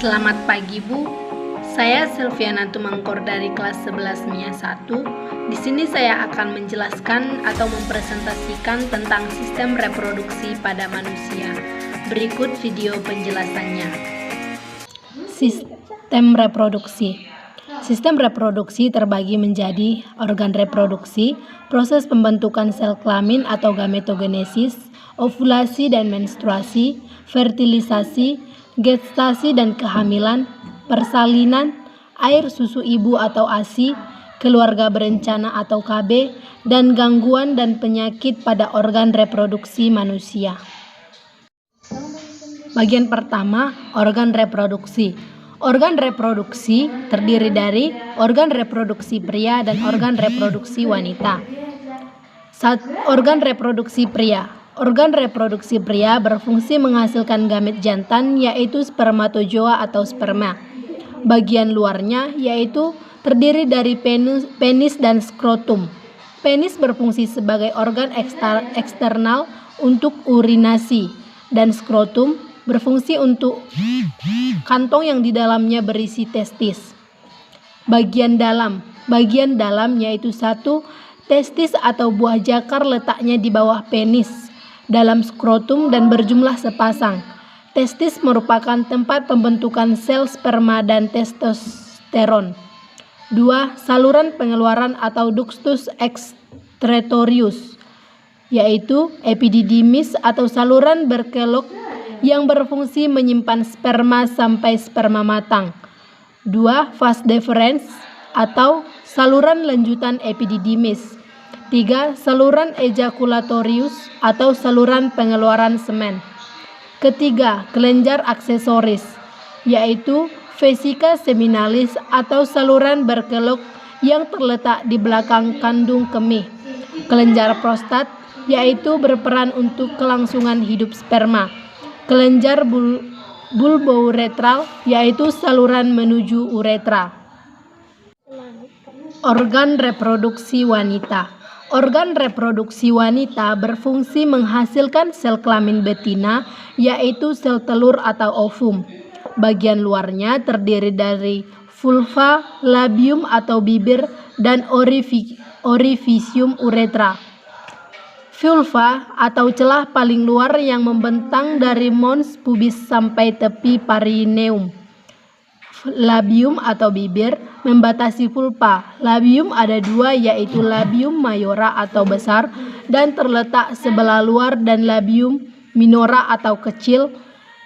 Selamat pagi Bu, saya Silviana Tumangkor dari kelas 11 MIA 1. Di sini saya akan menjelaskan atau mempresentasikan tentang sistem reproduksi pada manusia. Berikut video penjelasannya. Sistem reproduksi. Sistem reproduksi terbagi menjadi organ reproduksi, proses pembentukan sel kelamin atau gametogenesis, ovulasi dan menstruasi, fertilisasi, gestasi dan kehamilan, persalinan, air susu ibu atau ASI, keluarga berencana atau KB, dan gangguan dan penyakit pada organ reproduksi manusia. Bagian pertama, organ reproduksi. Organ reproduksi terdiri dari organ reproduksi pria dan organ reproduksi wanita. Organ reproduksi pria. Organ reproduksi pria berfungsi menghasilkan gamet jantan, yaitu spermatozoa atau sperma. Bagian luarnya yaitu terdiri dari penis dan skrotum. Penis berfungsi sebagai organ eksternal untuk urinasi, dan skrotum berfungsi untuk kantong yang di dalamnya berisi testis. Bagian dalam yaitu 1. Testis atau buah jakar letaknya di bawah penis dalam skrotum dan berjumlah sepasang. Testis merupakan tempat pembentukan sel sperma dan testosteron. 2. Saluran pengeluaran atau ductus excretorius, yaitu epididymis atau saluran berkelok yang berfungsi menyimpan sperma sampai sperma matang. 2. Vas deferens atau saluran lanjutan epididymis. 3. Saluran ejaculatorius atau saluran pengeluaran semen. Ketiga, kelenjar aksesoris, yaitu vesika seminalis atau saluran berkelok yang terletak di belakang kandung kemih. Kelenjar prostat, yaitu berperan untuk kelangsungan hidup sperma. Kelenjar bulbouretral, yaitu saluran menuju uretra. Organ reproduksi wanita. Organ reproduksi wanita berfungsi menghasilkan sel kelamin betina, yaitu sel telur atau ovum. Bagian luarnya terdiri dari vulva, labium atau bibir, dan orificium uretra. Vulva atau celah paling luar yang membentang dari mons pubis sampai tepi perineum. Labium atau bibir membatasi vulva. Labium ada 2, yaitu labium mayora atau besar dan terletak sebelah luar, dan labium minora atau kecil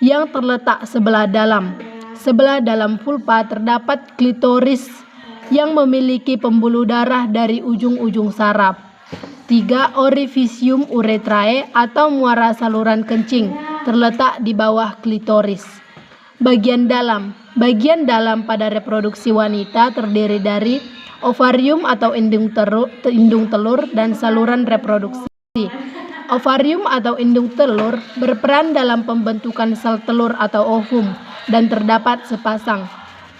yang terletak sebelah dalam. Sebelah dalam vulva terdapat klitoris yang memiliki pembuluh darah dari ujung-ujung saraf. 3. Orificium uretrae atau muara saluran kencing terletak di bawah klitoris. Bagian dalam pada reproduksi wanita terdiri dari ovarium atau indung telur dan saluran reproduksi. Ovarium atau indung telur berperan dalam pembentukan sel telur atau ovum dan terdapat sepasang.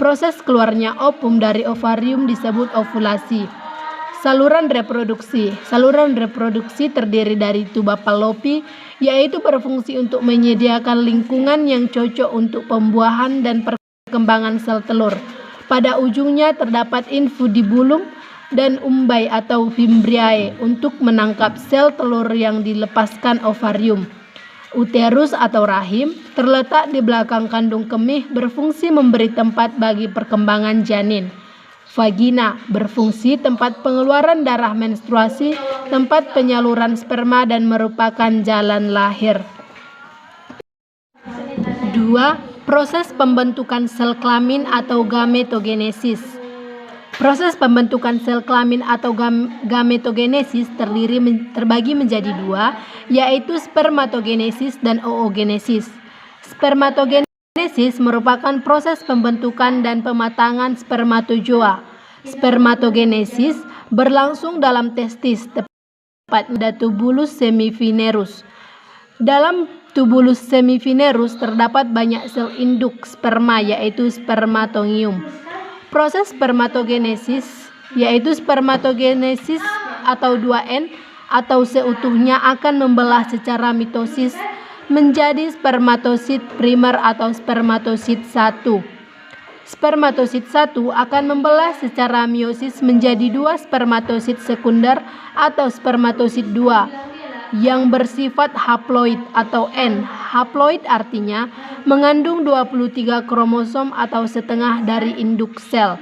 Proses keluarnya ovum dari ovarium disebut ovulasi. Saluran reproduksi terdiri dari tuba Fallopi, yaitu berfungsi untuk menyediakan lingkungan yang cocok untuk pembuahan dan perkembangan sel telur. Pada ujungnya terdapat infundibulum dan umbai atau fimbriae untuk menangkap sel telur yang dilepaskan ovarium. Uterus atau rahim terletak di belakang kandung kemih, berfungsi memberi tempat bagi perkembangan janin. Vagina berfungsi tempat pengeluaran darah menstruasi, tempat penyaluran sperma, dan merupakan jalan lahir. 2. Proses pembentukan sel kelamin atau gametogenesis. Proses pembentukan sel kelamin atau gametogenesis terbagi menjadi 2, yaitu spermatogenesis dan oogenesis. Spermatogenesis merupakan proses pembentukan dan pematangan spermatozoa. Spermatogenesis berlangsung dalam testis, tepatnya tubulus semifinerus. Dalam tubulus semifinerus terdapat banyak sel induk sperma, yaitu spermatomium. Proses spermatogenesis, yaitu spermatogenesis atau 2N atau seutuhnya, akan membelah secara mitosis menjadi spermatosit primer atau spermatosit 1. Spermatosit 1 akan membelah secara meiosis menjadi 2 spermatosit sekunder atau spermatosit 2 yang bersifat haploid atau N. Haploid artinya mengandung 23 kromosom atau setengah dari induk sel.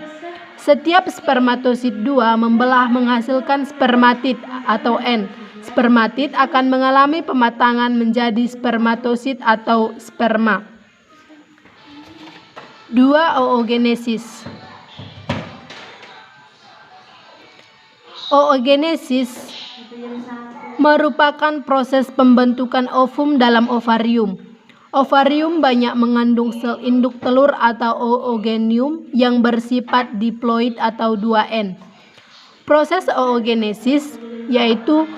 Setiap spermatosit 2 membelah menghasilkan spermatid atau N. Spermatid akan mengalami pematangan menjadi spermatosit atau sperma. 2. Oogenesis. Oogenesis merupakan proses pembentukan ovum dalam ovarium. Ovarium banyak mengandung sel induk telur atau oogenium yang bersifat diploid atau 2N. Proses oogenesis yaitu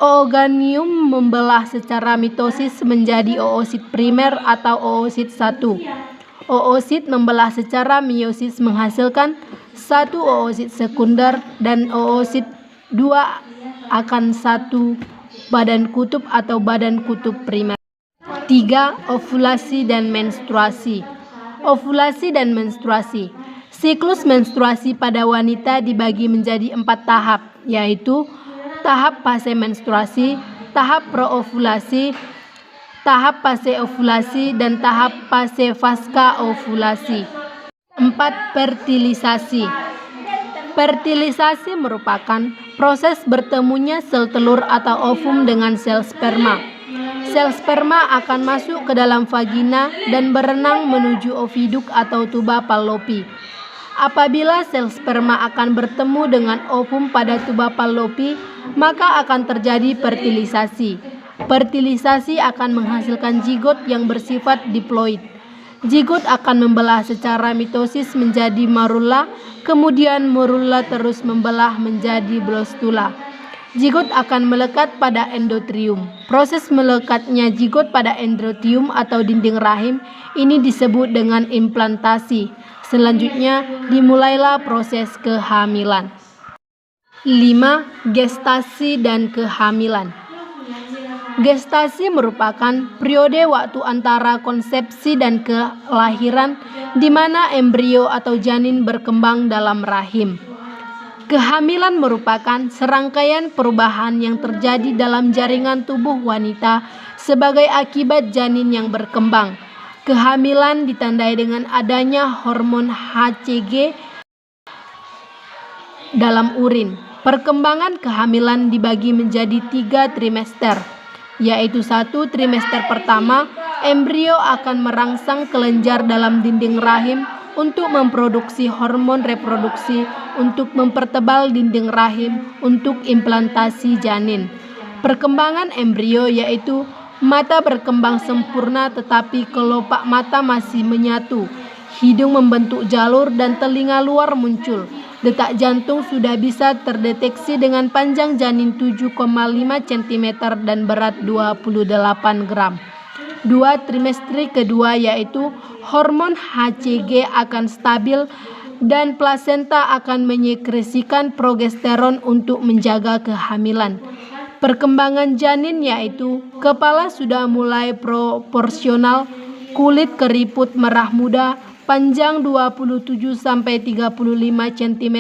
oogenium membelah secara mitosis menjadi oosit primer atau oosit 1. Oosit membelah secara meiosis menghasilkan 1 oosit sekunder dan oosit 2 akan 1 badan kutub atau badan kutub primer. 3. Ovulasi dan menstruasi. Ovulasi dan menstruasi. Siklus menstruasi pada wanita dibagi menjadi 4 tahap, yaitu tahap fase menstruasi, tahap proovulasi, tahap fase ovulasi, dan tahap fase pasca ovulasi. 4. Fertilisasi. Fertilisasi merupakan proses bertemunya sel telur atau ovum dengan sel sperma. Sel sperma akan masuk ke dalam vagina dan berenang menuju oviduk atau tuba fallopi. Apabila sel sperma akan bertemu dengan ovum pada tuba fallopi, maka akan terjadi fertilisasi. Fertilisasi akan menghasilkan zigot yang bersifat diploid. Zigot akan membelah secara mitosis menjadi marulla, kemudian marulla terus membelah menjadi blastula. Zigot akan melekat pada endotrium. Proses melekatnya zigot pada endotrium atau dinding rahim ini disebut dengan implantasi. Selanjutnya dimulailah proses kehamilan. 5. Gestasi dan kehamilan. Gestasi merupakan periode waktu antara konsepsi dan kelahiran di mana embrio atau janin berkembang dalam rahim. Kehamilan merupakan serangkaian perubahan yang terjadi dalam jaringan tubuh wanita sebagai akibat janin yang berkembang. Kehamilan ditandai dengan adanya hormon HCG dalam urin. Perkembangan kehamilan dibagi menjadi 3 trimester, yaitu 1 trimester pertama, embrio akan merangsang kelenjar dalam dinding rahim untuk memproduksi hormon reproduksi untuk mempertebal dinding rahim untuk implantasi janin. Perkembangan embrio yaitu mata berkembang sempurna tetapi kelopak mata masih menyatu, hidung membentuk jalur dan telinga luar muncul. Detak jantung sudah bisa terdeteksi dengan panjang janin 7,5 cm dan berat 28 gram. 2 trimester kedua yaitu hormon HCG akan stabil dan plasenta akan menyekresikan progesteron untuk menjaga kehamilan. Perkembangan janin yaitu kepala sudah mulai proporsional, kulit keriput merah muda, panjang 27-35 cm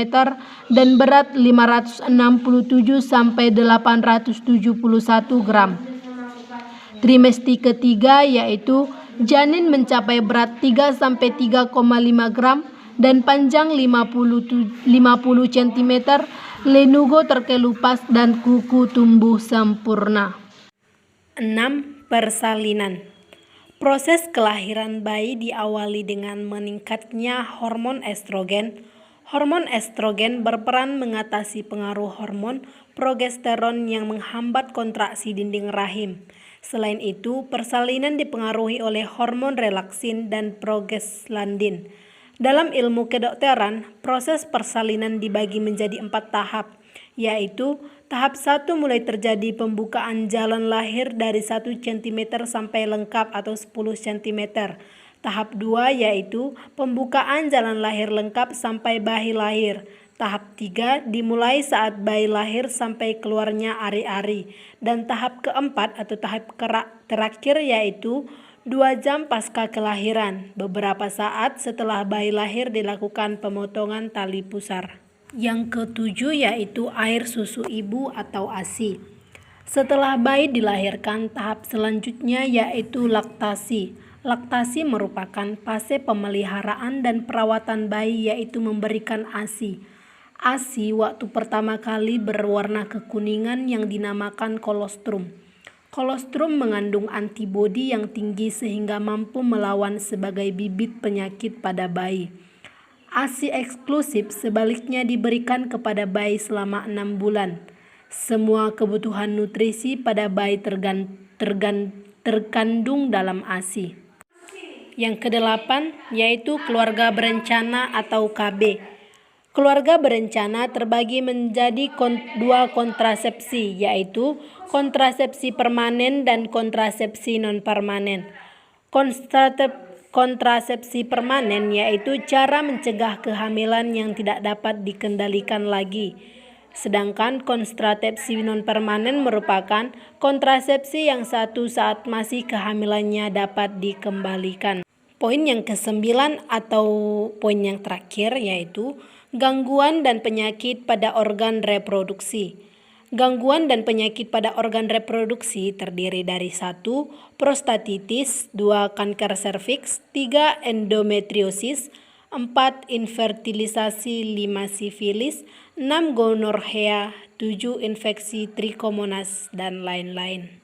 dan berat 567-871 gram. Trimester ketiga yaitu janin mencapai berat 3-3,5 gram dan panjang 50 cm, lenugo terkelupas dan kuku tumbuh sempurna. 6. Persalinan. Proses kelahiran bayi diawali dengan meningkatnya hormon estrogen. Hormon estrogen berperan mengatasi pengaruh hormon progesteron yang menghambat kontraksi dinding rahim. Selain itu, persalinan dipengaruhi oleh hormon relaksin dan progestlandin. Dalam ilmu kedokteran, proses persalinan dibagi menjadi 4 tahap, yaitu tahap 1 mulai terjadi pembukaan jalan lahir dari 1 cm sampai lengkap atau 10 cm. Tahap 2 yaitu pembukaan jalan lahir lengkap sampai bayi lahir. tahap 3 dimulai saat bayi lahir sampai keluarnya ari-ari, dan tahap keempat atau tahap terakhir yaitu 2 jam pasca kelahiran. Beberapa saat setelah bayi lahir dilakukan pemotongan tali pusar. Yang ketujuh yaitu air susu ibu atau ASI. Setelah bayi dilahirkan, tahap selanjutnya yaitu laktasi. Laktasi merupakan fase pemeliharaan dan perawatan bayi, yaitu memberikan ASI. ASI waktu pertama kali berwarna kekuningan yang dinamakan kolostrum. Kolostrum mengandung antibodi yang tinggi sehingga mampu melawan sebagai bibit penyakit pada bayi. ASI eksklusif sebaliknya diberikan kepada bayi selama 6 bulan. Semua kebutuhan nutrisi pada bayi terkandung dalam ASI. Yang kedelapan yaitu keluarga berencana atau KB. Keluarga berencana terbagi menjadi dua kontrasepsi, yaitu kontrasepsi permanen dan kontrasepsi non-permanen. Kontrasepsi permanen yaitu cara mencegah kehamilan yang tidak dapat dikendalikan lagi. Sedangkan kontrasepsi non-permanen merupakan kontrasepsi yang satu saat masih kehamilannya dapat dikembalikan. Poin yang ke-9 atau poin yang terakhir yaitu gangguan dan penyakit pada organ reproduksi. Gangguan dan penyakit pada organ reproduksi terdiri dari 1. Prostatitis, 2. Kanker serviks, 3. Endometriosis, 4. Infertilisasi, 5. Sifilis, 6. Gonorrea, 7. Infeksi Trichomonas, dan lain-lain.